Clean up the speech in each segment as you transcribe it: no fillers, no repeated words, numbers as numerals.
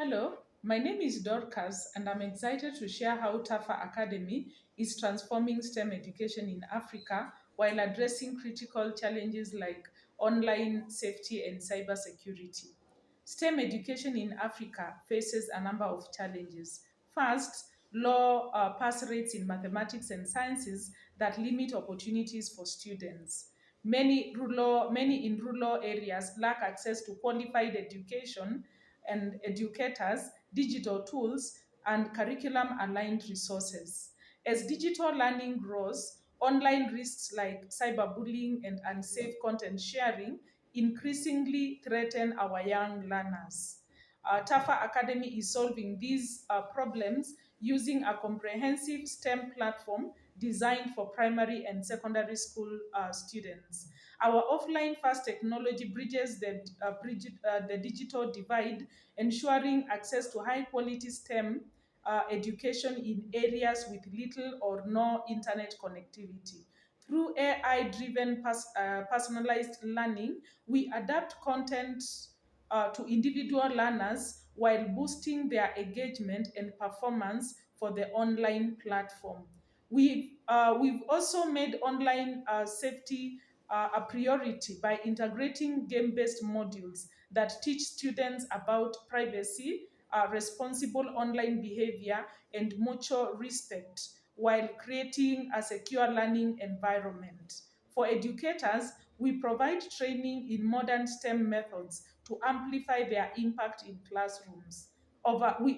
Hello, my name is Dorcas, and I'm excited to share how Tafa Academy is transforming STEM education in Africa while addressing critical challenges like online safety and cybersecurity. STEM education in Africa faces a number of challenges. First, low pass rates in mathematics and sciences that limit opportunities for students. Many in rural areas lack access to qualified education and educators, digital tools, and curriculum aligned resources. As digital learning grows, online risks like cyberbullying and unsafe content sharing increasingly threaten our young learners. Tafa Academy is solving these problems using a comprehensive STEM platform designed for primary and secondary school students. Our offline first technology bridges the digital divide, ensuring access to high quality STEM education in areas with little or no internet connectivity. Through AI driven personalized learning, we adapt content to individual learners while boosting their engagement and performance for the online platform. We've also made online safety a priority by integrating game-based modules that teach students about privacy, responsible online behavior, and mutual respect while creating a secure learning environment. For educators, we provide training in modern STEM methods to amplify their impact in classrooms.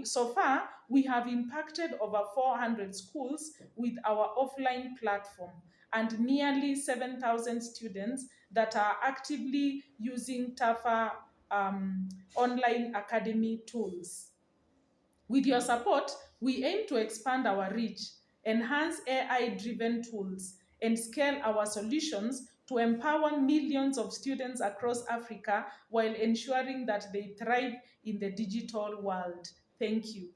So far, we have impacted over 400 schools with our offline platform and nearly 7,000 students that are actively using Tafa online academy tools. With your support, we aim to expand our reach, enhance AI driven tools, and scale our solutions to empower millions of students across Africa while ensuring that they thrive in the digital world. Thank you.